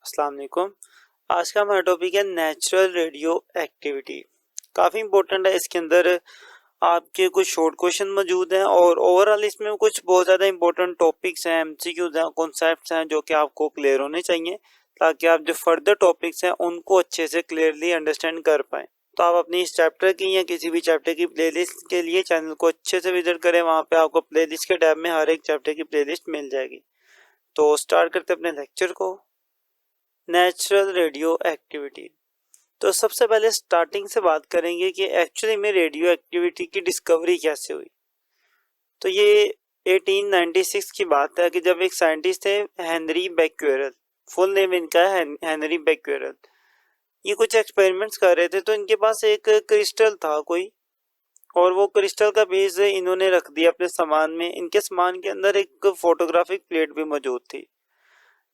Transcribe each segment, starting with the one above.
अस्सलाम वालेकुम। आज का हमारा टॉपिक है नेचुरल रेडियो एक्टिविटी। काफ़ी इंपॉर्टेंट है। इसके अंदर आपके कुछ शॉर्ट क्वेश्चन मौजूद हैं और ओवरऑल इसमें कुछ बहुत ज़्यादा इंपॉर्टेंट टॉपिक्स हैं, एमसीक्यूज हैं, कॉन्सेप्ट्स हैं जो कि आपको क्लियर होने चाहिए ताकि आप जो फर्दर टॉपिक्स हैं उनको अच्छे से क्लियरली अंडरस्टैंड कर पाएँ। तो आप अपनी इस चैप्टर की या किसी भी चैप्टर की प्लेलिस्ट के लिए चैनल को अच्छे से विजिट करें। वहाँ पे आपको प्लेलिस्ट के टैब में हर एक चैप्टर की प्लेलिस्ट मिल जाएगी। तो स्टार्ट करते हैं अपने लेक्चर को। Natural radio activity. तो सबसे पहले स्टार्टिंग से बात करेंगे कि एक्चुअली में रेडियो एक्टिविटी की डिस्कवरी कैसे हुई। तो ये 1896 की बात है कि जब एक साइंटिस्ट थे हेनरी बेक्वेरेल, फुल नेम इनका है हेनरी बेक्वेरेल। ये कुछ एक्सपेरिमेंट्स कर रहे थे तो इनके पास एक क्रिस्टल था कोई, और वो क्रिस्टल का बेस इन्होंने रख दिया अपने सामान में। इनके सामान के अंदर एक फोटोग्राफिक प्लेट भी मौजूद थी।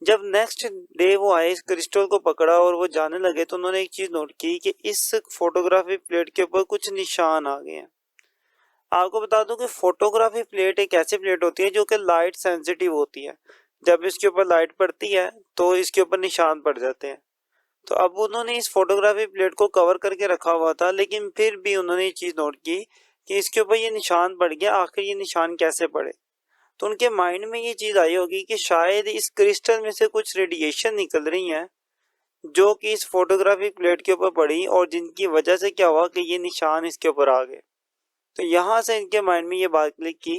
जब नेक्स्ट डे वो आए, इस क्रिस्टल को पकड़ा और वो जाने लगे तो उन्होंने एक चीज नोट की कि इस फोटोग्राफी प्लेट के ऊपर कुछ निशान आ गए हैं। आपको बता दूं कि फोटोग्राफी प्लेट एक ऐसी प्लेट होती है जो कि लाइट सेंसिटिव होती है। जब इसके ऊपर लाइट पड़ती है तो इसके ऊपर निशान पड़ जाते हैं। तो अब उन्होंने इस फोटोग्राफी प्लेट को कवर करके रखा हुआ था, लेकिन फिर भी उन्होंने ये चीज नोट की कि इसके ऊपर ये निशान पड़ गया। आखिर ये निशान कैसे पड़े? तो उनके माइंड में ये चीज आई होगी कि शायद इस क्रिस्टल में से कुछ रेडिएशन निकल रही है जो कि इस फोटोग्राफिक प्लेट के ऊपर पड़ी, और जिनकी वजह से क्या हुआ कि ये निशान इसके ऊपर आ गए। तो यहाँ से इनके माइंड में ये बात क्लिक की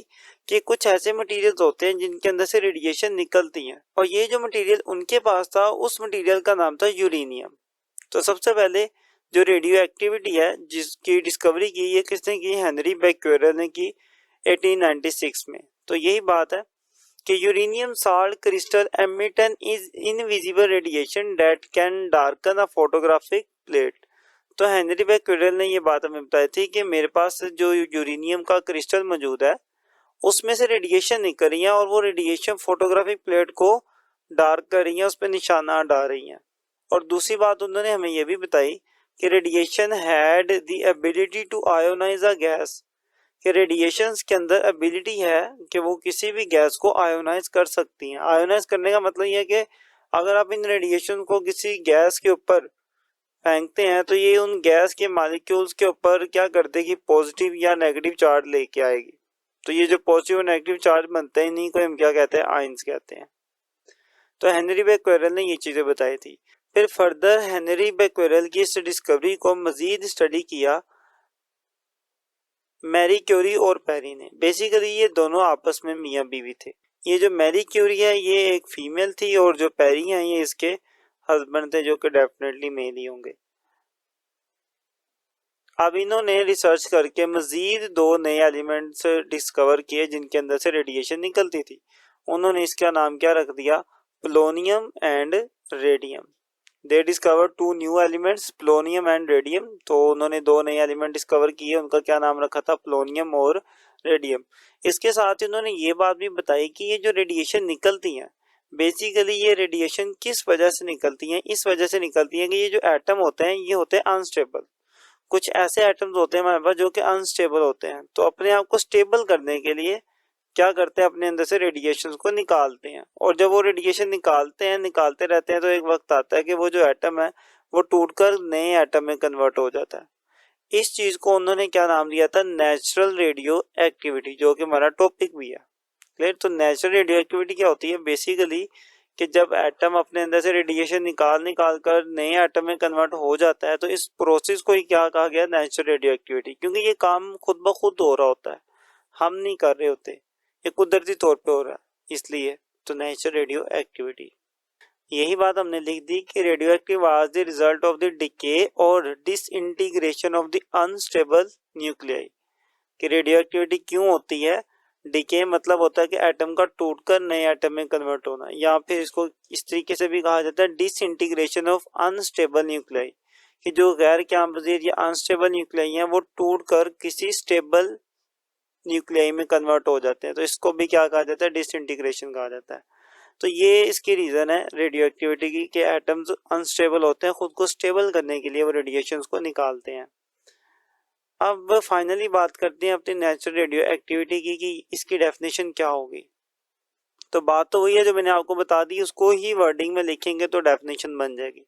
कि कुछ ऐसे मटेरियल्स होते हैं जिनके अंदर से रेडिएशन निकलती है, और ये जो मटेरियल उनके पास था उस मटेरियल का नाम था यूरेनियम। तो सबसे पहले जो रेडियो एक्टिविटी है जिसकी डिस्कवरी की, ये किसने की? हेनरी बेक्वेरेल ने की 1896 में। तो यही बात है कि uranium salt crystal emit an invisible radiation that can darken a photographic plate। तो हेनरी बेक्वेरेल ने ये बात हमें बताई थी कि मेरे पास जो यूरेनियम का क्रिस्टल मौजूद है उसमें से रेडिएशन निकल रही है, और वो रेडिएशन फोटोग्राफिक प्लेट को डार्क कर रही है, उस पर निशाना डाल रही है। और दूसरी बात उन्होंने हमें यह भी बताई कि radiation had the ability to ionize a gas, कि रेडिएशंस के अंदर एबिलिटी है कि वो किसी भी गैस को आयोनाइज कर सकती हैं। आयोनाइज करने का मतलब ये है कि अगर आप इन रेडिएशन को किसी गैस के ऊपर फेंकते हैं तो ये उन गैस के मॉलिक्यूल्स के ऊपर क्या करते हैं कि पॉजिटिव या नेगेटिव चार्ज लेके आएगी। तो ये जो पॉजिटिव और नेगेटिव चार्ज बनते हैं इन्हीं को हम क्या कहते हैं? आयंस कहते हैं। तो हेनरी बेक्वेरेल ने ये चीजें बताई थी। फिर फर्दर हेनरी बेक्वेरेल की इस डिस्कवरी को मजीद स्टडी किया मैरी क्यूरी और पेरी ने। बेसिकली ये दोनों आपस में मियां बीवी थे। ये जो मैरी क्यूरी है ये एक फीमेल थी, और जो पेरी है ये इसके हस्बैंड थे जो कि डेफिनेटली मेल ही होंगे। अब इन्होंने रिसर्च करके मजीद दो नए एलिमेंट्स डिस्कवर किए जिनके अंदर से रेडिएशन निकलती थी। उन्होंने इसका नाम क्या रख दिया? Polonium and radium. They discover two new elements, polonium and radium. तो उन्होंने दो नए एलिमेंट डिस्कवर किए, उनका क्या नाम रखा था? पोलोनियम और रेडियम। इसके साथ ही उन्होंने ये बात भी बताई कि ये जो रेडिएशन निकलती हैं, बेसिकली ये रेडिएशन किस वजह से निकलती हैं? इस वजह से निकलती हैं कि ये जो एटम होते हैं ये होते हैं अनस्टेबल। कुछ ऐसे एटम्स होते हैं हमारे पास जो कि अनस्टेबल होते हैं, तो अपने आप को स्टेबल करने के लिए क्या करते हैं? अपने अंदर से रेडिएशन को निकालते हैं, और जब वो रेडिएशन निकालते रहते हैं तो एक वक्त आता है कि वो जो एटम है वो टूटकर नए एटम में कन्वर्ट हो जाता है। इस चीज को उन्होंने क्या नाम दिया था? नेचुरल रेडियो एक्टिविटी, जो कि हमारा टॉपिक भी है। क्लियर? तो नेचुरल रेडियो एक्टिविटी क्या होती है? बेसिकली कि जब एटम अपने अंदर से रेडिएशन निकाल कर नए एटम में कन्वर्ट हो जाता है तो इस प्रोसेस को ही क्या कहा गया? Natural radio activity. क्योंकि ये काम खुद ब खुद हो रहा होता है, हम नहीं कर रहे होते, ये कुदरती तौर पे हो रहा है, इसलिए तो नेचुरल रेडियो एक्टिविटी। यही बात हमने लिख दी कि radioactive was the result of the decay और disintegration of the unstable nuclei. कि रेडियो एक्टिविटी क्यों होती है? डिके मतलब होता है कि एटम का टूटकर नए एटम में कन्वर्ट होना, या फिर इसको इस तरीके से भी कहा जाता है डिसइंटीग्रेशन ऑफ अनस्टेबल न्यूक्लियाई, कि जो गैर ज्ञानबजीर या अनस्टेबल न्यूक्लियाई हैं वो टूटकर किसी स्टेबल न्यूक्लियाई में कन्वर्ट हो जाते हैं। तो इसको भी क्या कहा जाता है? डिसइंटीग्रेशन कहा जाता है। तो ये इसकी रीजन है रेडियो एक्टिविटी की कि एटम्स अनस्टेबल होते हैं, खुद को स्टेबल करने के लिए वो रेडिएशंस को निकालते हैं। अब फाइनली बात करते हैं अपनी नेचुरल रेडियो एक्टिविटी की कि इसकी डेफिनेशन क्या होगी। तो बात तो वही है जो मैंने आपको बता दी, उसको ही वर्डिंग में लिखेंगे तो डेफिनेशन बन जाएगी।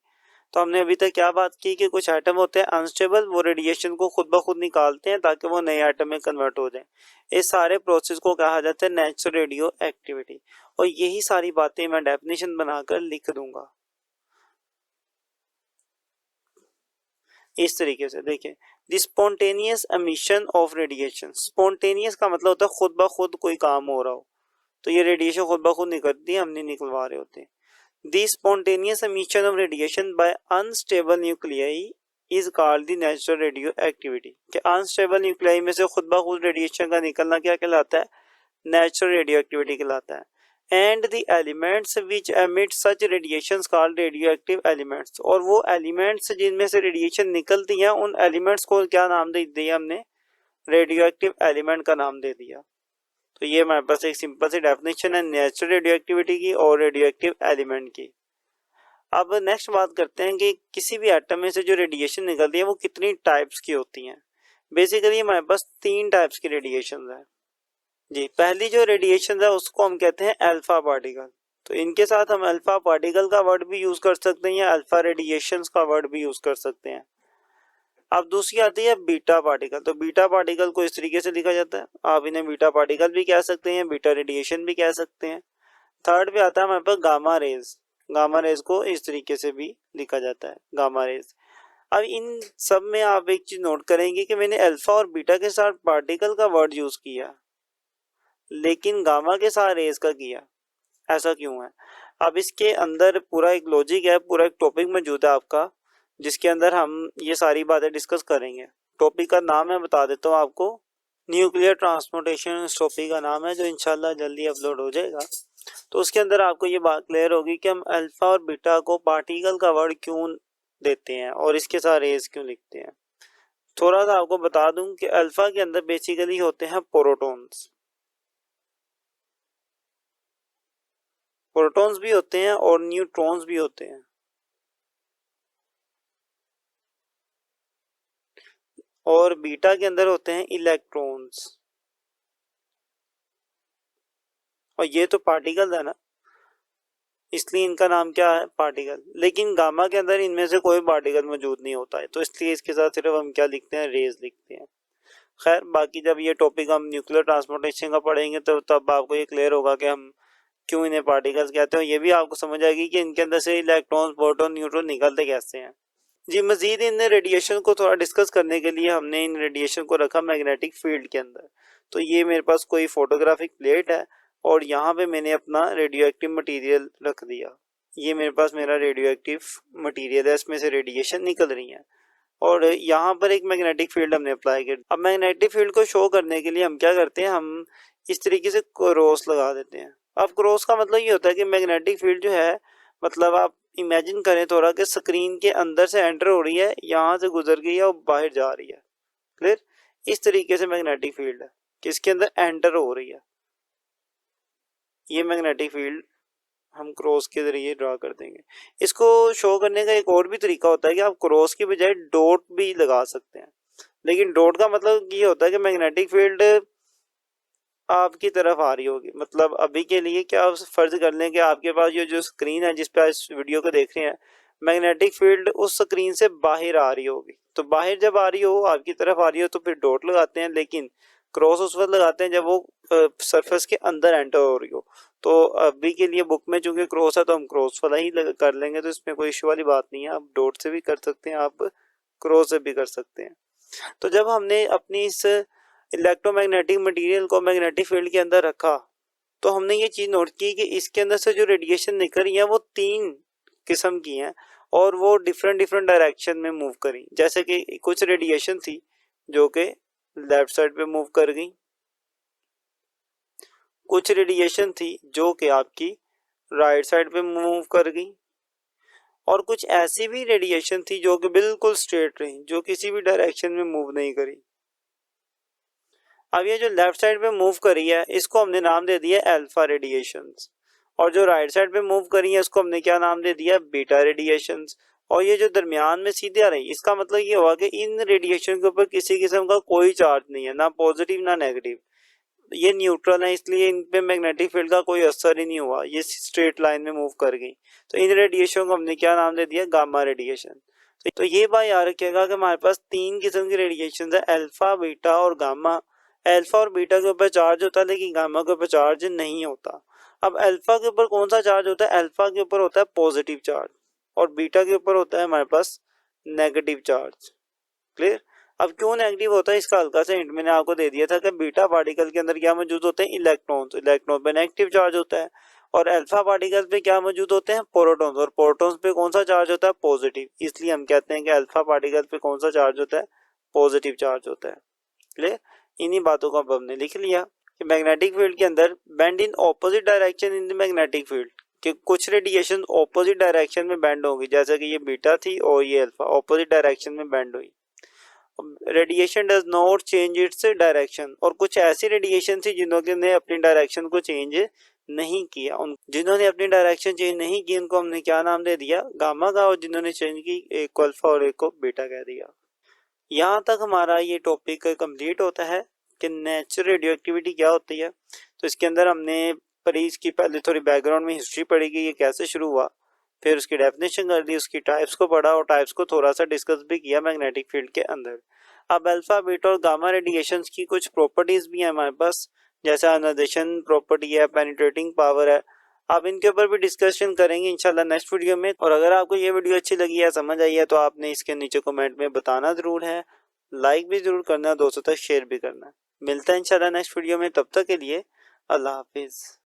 तो हमने अभी तक क्या बात की कि कुछ एटम होते हैं अनस्टेबल, वो रेडिएशन को खुद ब खुद निकालते हैं ताकि वो नए एटम में कन्वर्ट हो जाए। इस सारे प्रोसेस को कहा जाता है नेचुरल रेडियो एक्टिविटी, और यही सारी बातें मैं डेफिनेशन बनाकर लिख दूंगा इस तरीके से। देखिए, the spontaneous emission of radiation, spontaneous का मतलब होता है खुद ब खुद कोई काम हो रहा हो, तो ये रेडिएशन खुद ब खुद निकलती है, हम नहीं निकलवा रहे होते। The spontaneous emission of radiation by unstable nuclei is called the natural radioactivity, कि अनस्टेबल न्यूक्लियाई में से खुद ब खुद रेडिएशन का निकलना क्या कहलाता है, नेचुरल रेडियो एक्टिविटी कहलाता है। And the elements which emit such radiations called radio active elements, और वो एलिमेंट्स जिनमें से रेडिएशन निकलती हैं उन एलिमेंट्स को क्या नाम दे दिया हमने, रेडियो एक्टिव एलिमेंट का नाम दे दिया। तो ये हमारे पास एक सिंपल सी डेफिनेशन है नेचुरल रेडियो एक्टिविटी की और रेडियो एक्टिव एलिमेंट की। अब नेक्स्ट बात करते हैं कि किसी भी एटम में से जो रेडिएशन निकलती है वो कितनी टाइप्स की होती हैं। बेसिकली हमारे पास 3 टाइप्स की रेडिएशन है जी। पहली जो रेडिएशन है उसको हम कहते हैं अल्फा पार्टिकल, तो इनके साथ हम अल्फा पार्टिकल का वर्ड भी यूज कर सकते हैं या अल्फा रेडिएशंस का वर्ड भी यूज कर सकते हैं। अब दूसरी आती है बीटा पार्टिकल, तो बीटा पार्टिकल को इस तरीके से लिखा जाता है, आप इन्हें बीटा पार्टिकल भी कह सकते हैं, बीटा रेडिएशन भी कह सकते हैं। थर्ड पे आता है हमारे पास गामा रेज, गामा रेज को इस तरीके से भी लिखा जाता है, गामा रेज। अब इन सब में आप एक चीज नोट करेंगे कि मैंने अल्फा और बीटा के साथ पार्टिकल का वर्ड यूज किया लेकिन गामा के साथ रेज का किया, ऐसा क्यों है? अब इसके अंदर पूरा एक लॉजिक है, पूरा एक टॉपिक मौजूद है आपका, जिसके अंदर हम ये सारी बातें डिस्कस करेंगे। टॉपिक का नाम मैं बता देता हूँ आपको, न्यूक्लियर ट्रांसपोर्टेशन इस टॉपिक का नाम है, जो इंशाल्लाह जल्दी अपलोड हो जाएगा। तो उसके अंदर आपको ये बात क्लियर होगी कि हम अल्फा और बीटा को पार्टिकल का वर्ड क्यों देते हैं और इसके साथ रेज क्यों लिखते हैं। थोड़ा सा आपको बता दूं कि अल्फा के अंदर बेसिकली होते हैं प्रोटॉन्स, प्रोटॉन्स भी होते हैं और न्यूट्रॉन्स भी होते हैं, और बीटा के अंदर होते हैं इलेक्ट्रॉन्स, और ये तो पार्टिकल है ना, इसलिए इनका नाम क्या है, पार्टिकल। लेकिन गामा के अंदर इनमें से कोई पार्टिकल मौजूद नहीं होता है, तो इसलिए इसके साथ सिर्फ हम क्या लिखते हैं, रेज लिखते हैं। खैर बाकी जब ये टॉपिक हम न्यूक्लियर ट्रांसपोर्टेशन का पढ़ेंगे तो तब आपको ये क्लियर होगा कि हम क्यों इन्हें पार्टिकल्स कहते हैं, ये भी आपको समझ आएगी कि इनके अंदर से इलेक्ट्रॉन्स, प्रोटॉन, न्यूट्रॉन निकलते कैसे हैं जी। मजीद इन रेडिएशन को थोड़ा डिस्कस करने के लिए हमने इन रेडिएशन को रखा मैग्नेटिक फील्ड के अंदर। तो ये मेरे पास कोई फोटोग्राफिक प्लेट है और यहाँ पे मैंने अपना रेडियो एक्टिव मटीरियल रख दिया, ये मेरे पास मेरा रेडियो एक्टिव मटीरियल है, इसमें से रेडिएशन निकल रही है और यहाँ पर एक मैग्नेटिक फील्ड हमने अप्लाई किया। अब मैग्नेटिक फील्ड को शो करने के लिए हम क्या करते हैं, हम इस तरीके से क्रॉस लगा देते हैं। अब क्रॉस का मतलब ये होता है कि मैग्नेटिक फील्ड जो है, मतलब आप इमेजिन करें थोड़ा कि स्क्रीन के अंदर से एंटर हो रही है, यहाँ से गुजर गई है और बाहर जा रही है। क्लियर? इस तरीके से मैग्नेटिक फील्ड है कि इसके अंदर एंटर हो रही है, ये मैग्नेटिक फील्ड हम क्रॉस के जरिए ड्रा कर देंगे। इसको शो करने का एक और भी तरीका होता है कि आप क्रॉस की बजाय डॉट भी लगा सकते हैं, लेकिन डॉट का मतलब ये होता है कि मैग्नेटिक फील्ड आपकी तरफ आ रही होगी। मतलब अभी के लिए क्या आप फर्ज कर लें कि आपके पास ये जो स्क्रीन है जिस पे आप इस वीडियो को देख रहे हैं, मैग्नेटिक फील्ड उस स्क्रीन से बाहर आ रही होगी। तो बाहर जब आ रही हो, आपकी तरफ आ रही हो, तो फिर डॉट लगाते हैं, लेकिन क्रॉस उस वक्त लगाते हैं जब वो सरफेस के अंदर एंटर हो रही हो। तो अभी के लिए बुक में चूंकि क्रॉस है तो हम क्रॉस वाला ही कर लेंगे, तो इसमें कोई इशू वाली बात नहीं है। आप डॉट से भी कर सकते हैं, आप क्रॉस से भी कर सकते हैं। तो जब हमने अपनी इस इलेक्ट्रोमैग्नेटिक मटेरियल को मैग्नेटिक फील्ड के अंदर रखा, तो हमने ये चीज नोट की कि इसके अंदर से जो रेडिएशन निकल रही है वो 3 किस्म की हैं और वो डिफरेंट डायरेक्शन में मूव करी। जैसे कि कुछ रेडिएशन थी जो कि लेफ्ट साइड पे मूव कर गई, कुछ रेडिएशन थी जो कि आपकी राइट साइड पे मूव कर गई, और कुछ ऐसी भी रेडिएशन थी जो कि बिल्कुल स्ट्रेट रही, जो किसी भी डायरेक्शन में मूव नहीं करी। अब ये जो लेफ्ट साइड पे मूव करी है इसको हमने नाम दे दिया अल्फा रेडिएशंस, और जो राइट साइड पे मूव करी है इसको हमने क्या नाम दे दिया, बीटा रेडिएशंस। और ये जो दरमियान में सीधे आ रही, इसका मतलब ये हुआ कि इन रेडिएशन के ऊपर किसी किस्म का कोई चार्ज नहीं है, ना पॉजिटिव ना नेगेटिव। ये न्यूट्रल है, इसलिए इन पे मैग्नेटिक फील्ड का कोई असर ही नहीं हुआ, ये स्ट्रेट लाइन में मूव कर गई। तो इन रेडिएशन को हमने क्या नाम दे दिया, गामा रेडिएशन। तो ये बात याद रखिएगा कि हमारे पास 3 किस्म की रेडिएशन है, अल्फा, बीटा और गामा। अल्फा और बीटा के ऊपर चार्ज होता है लेकिन गामा के ऊपर चार्ज नहीं होता। अब अल्फा के ऊपर कौन सा चार्ज होता है, अल्फा के ऊपर होता है पॉजिटिव चार्ज और बीटा के ऊपर होता है हमारे पास नेगेटिव चार्ज। क्लियर। अब क्यों नेगेटिव होता है इसका हल्का सा हिंट मैंने आपको दे दिया था कि बीटा पार्टिकल के अंदर क्या मौजूद होते हैं, इलेक्ट्रॉन्स, इलेक्ट्रॉन पे नेगेटिव चार्ज होता है। और अल्फा पार्टिकल पे क्या मौजूद होते हैं, प्रोटॉन्स, और प्रोटॉन्स पे कौन सा चार्ज होता है, पॉजिटिव। इसलिए हम कहते हैं कि अल्फा पार्टिकल पे कौन सा चार्ज होता है, पॉजिटिव चार्ज होता है। क्लियर। इन्हीं बातों को अब हमने लिख लिया कि मैग्नेटिक फील्ड के अंदर bend in opposite direction in the magnetic field, कि कुछ रेडिएशन ऑपोजिट डायरेक्शन में बेंड होगी, जैसे कि ये बीटा थी और ये अल्फा ऑपोजिट डायरेक्शन में बेंड हुई। Radiation does not change its direction, और कुछ ऐसी रेडिएशन थी जिन्होंने अपनी डायरेक्शन को चेंज नहीं किया, उन जिन्होंने अपनी डायरेक्शन चेंज नहीं की उनको हमने क्या नाम दे दिया, गामा का, और जिन्होंने चेंज की एक को अल्फा और एक को बीटा कह दिया। यहाँ तक हमारा ये टॉपिक कंप्लीट होता है कि नेचुरल रेडियो एक्टिविटी क्या होती है। तो इसके अंदर हमने पढ़ी, इसकी पहले थोड़ी बैकग्राउंड में हिस्ट्री पढ़ी कि ये कैसे शुरू हुआ, फिर उसकी डेफिनेशन कर दी, उसकी टाइप्स को पढ़ा और टाइप्स को थोड़ा सा डिस्कस भी किया मैग्नेटिक फील्ड के अंदर। अब अल्फा, बीटा और गामा रेडिएशंस की कुछ प्रॉपर्टीज भी हैं हमारे पास, जैसे आयोनाइजेशन प्रॉपर्टी है, पेनिट्रेटिंग पावर है। आप इनके ऊपर भी डिस्कशन करेंगे इंशाल्लाह नेक्स्ट वीडियो में। और अगर आपको ये वीडियो अच्छी लगी है, समझ आई है, तो आपने इसके नीचे कमेंट में बताना जरूर है, लाइक भी जरूर करना, दोस्तों तक शेयर भी करना। मिलता है इंशाल्लाह नेक्स्ट वीडियो में, तब तक के लिए अल्लाह हाफिज।